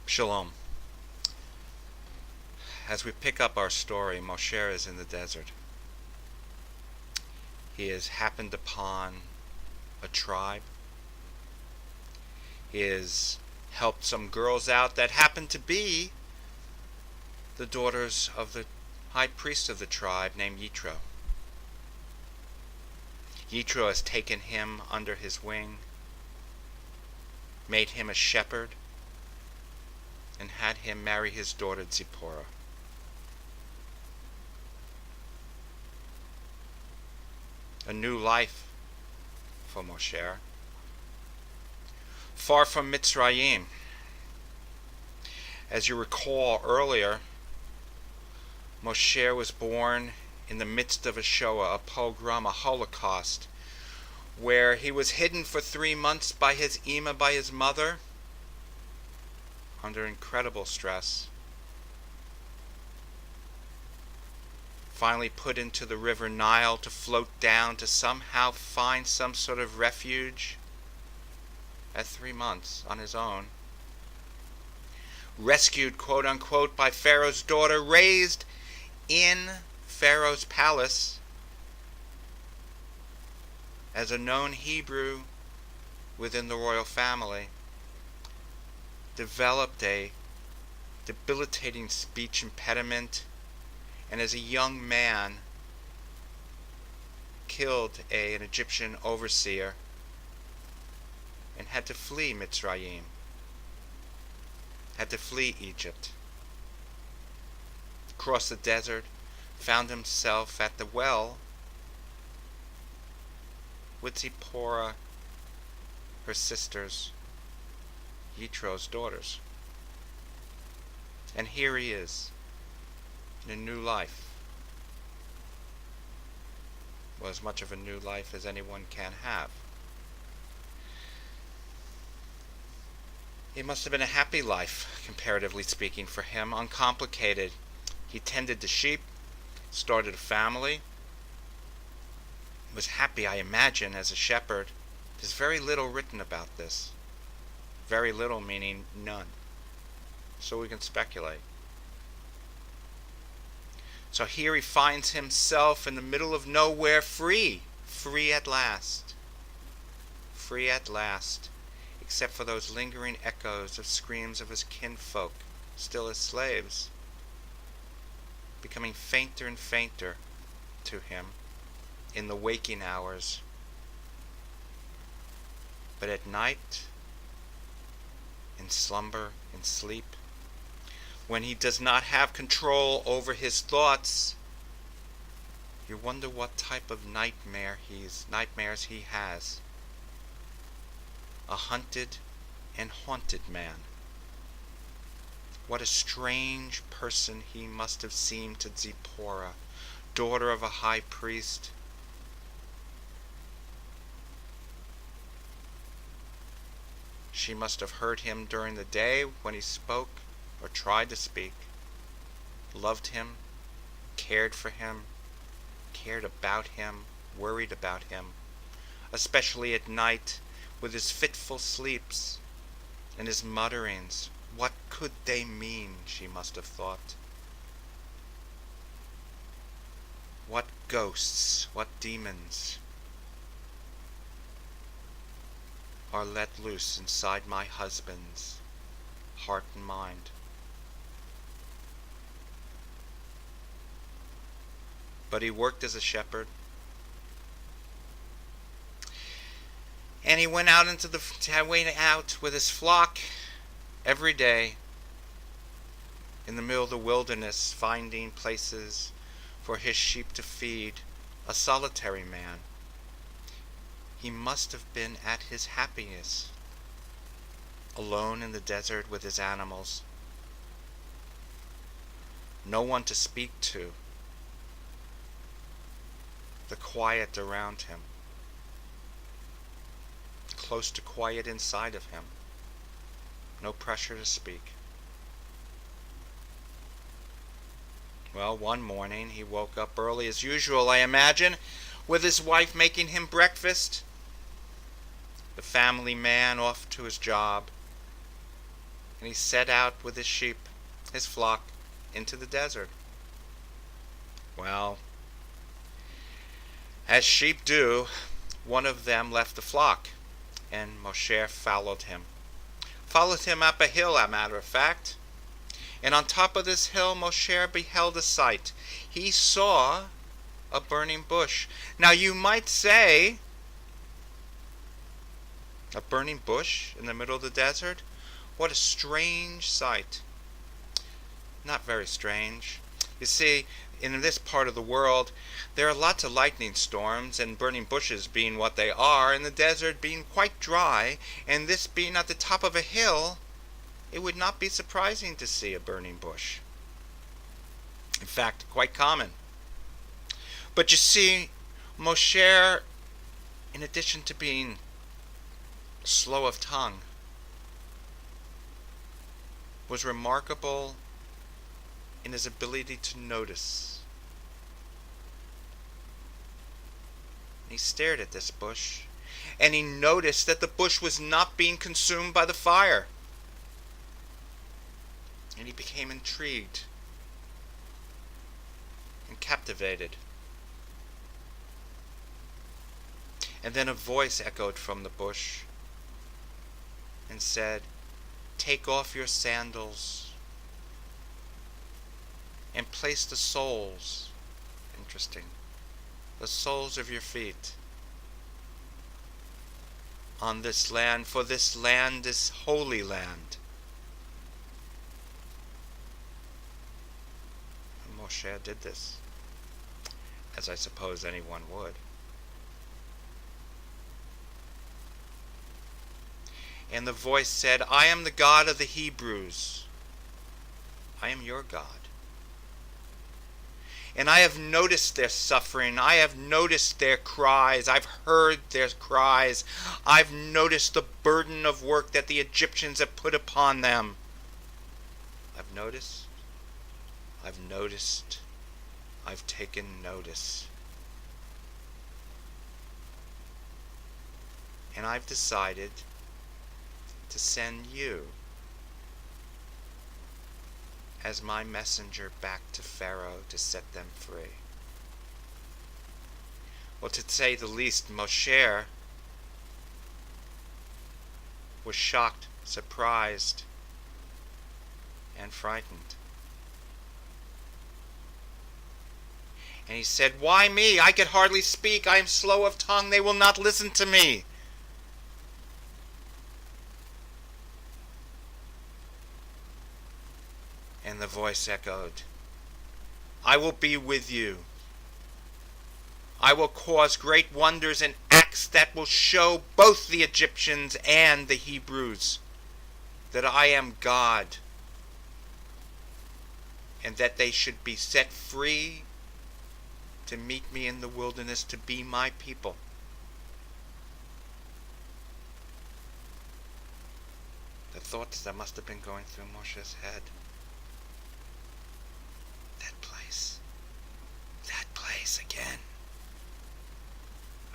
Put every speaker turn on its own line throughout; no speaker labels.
Shalom. As we pick up our story, Moshe is in the desert. He has happened upon a tribe. He has helped some girls out that happen to be the daughters of the high priest of the tribe named Yitro. Yitro has taken him under his wing, made him a shepherd, and had him marry his daughter Zipporah. A new life for Moshe. Far from Mitzrayim. As you recall earlier, Moshe was born in the midst of a Shoah, a pogrom, a Holocaust, where he was hidden for 3 months by his ima, by his mother, under incredible stress. Finally put into the river Nile to float down to somehow find some sort of refuge at 3 months on his own. Rescued, quote unquote, by Pharaoh's daughter, raised in Pharaoh's palace as a known Hebrew within the royal family. Developed a debilitating speech impediment, and as a young man killed an Egyptian overseer and had to flee Mitzrayim, had to flee Egypt. Crossed the desert, found himself at the well with Zipporah, her sisters, Yitro's daughters. And here he is, in a new life. Well, as much of a new life as anyone can have. It must have been a happy life, comparatively speaking, for him, uncomplicated. He tended the sheep, started a family, was happy, I imagine, as a shepherd. There's very little written about this. Very little meaning none. So we can speculate. So here he finds himself in the middle of nowhere, free at last. Free at last, except for those lingering echoes of screams of his kinfolk, still as slaves, becoming fainter and fainter to him in the waking hours. But at night, in slumber, in sleep, when he does not have control over his thoughts, you wonder what type of nightmares he has. A hunted and haunted man. What a strange person he must have seemed to Zipporah, daughter of a high priest. She must have heard him during the day when he spoke or tried to speak, loved him, cared for him, cared about him, worried about him, especially at night with his fitful sleeps and his mutterings. What could they mean, she must have thought. What ghosts, what demons are let loose inside my husband's heart and mind? But he worked as a shepherd, and he went out with his flock every day in the middle of the wilderness, finding places for his sheep to feed. A solitary man. He must have been at his happiest, alone in the desert with his animals. No one to speak to. The quiet around him. Close to quiet inside of him. No pressure to speak. Well, one morning he woke up early as usual, I imagine, with his wife making him breakfast. the family man, off to his job, and he set out with his sheep, his flock, into the desert. Well, as sheep do, one of them left the flock, and Moshe followed him. Followed him up a hill, a matter of fact. And on top of this hill, Moshe beheld a sight. He saw a burning bush. Now you might say, a burning bush in the middle of the desert? What a strange sight. Not very strange. You see, in this part of the world, there are lots of lightning storms, and burning bushes being what they are, and the desert being quite dry, and this being at the top of a hill, it would not be surprising to see a burning bush. In fact, quite common. But you see, Moshe, in addition to being slow of tongue, was remarkable in his ability to notice. He stared at this bush, and he noticed that the bush was not being consumed by the fire. And he became intrigued and captivated. And then a voice echoed from the bush and said, "Take off your sandals and place the soles," interesting, "the soles of your feet on this land, for this land is holy land." And Moshe did this, as I suppose anyone would. And the voice said, "I am the God of the Hebrews. I am your God. And I have noticed their suffering. I have noticed their cries. I've heard their cries. I've noticed the burden of work that the Egyptians have put upon them. I've noticed. I've taken notice. And I've decided to send you as my messenger back to Pharaoh to set them free." Well, to say the least, Moshe was shocked, surprised, and frightened. And he said, "Why me? I could hardly speak. I am slow of tongue. They will not listen to me." And the voice echoed, "I will be with you. I will cause great wonders and acts that will show both the Egyptians and the Hebrews that I am God, and that they should be set free to meet me in the wilderness, to be my people." The thoughts that must have been going through Moshe's head. That place again.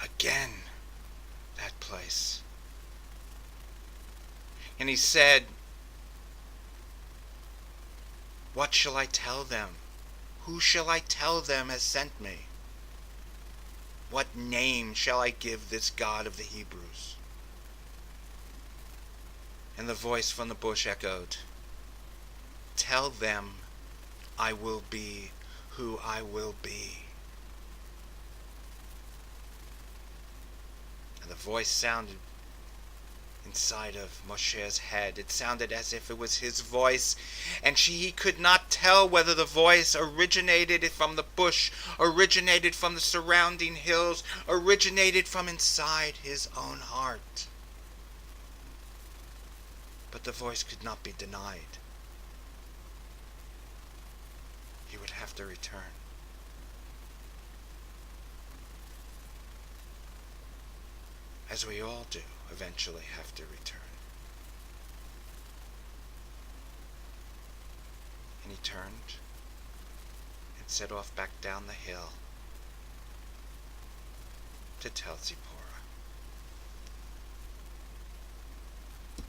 Again, that place. And he said, "What shall I tell them? Who shall I tell them has sent me? What name shall I give this God of the Hebrews?" And the voice from the bush echoed, "Tell them I will be who I will be." And the voice sounded inside of Moshe's head. It sounded as if it was his voice, and he could not tell whether the voice originated from the bush, originated from the surrounding hills, originated from inside his own heart. But the voice could not be denied. He would have to return. As we all do eventually have to return. And he turned and set off back down the hill to tell Zipporah.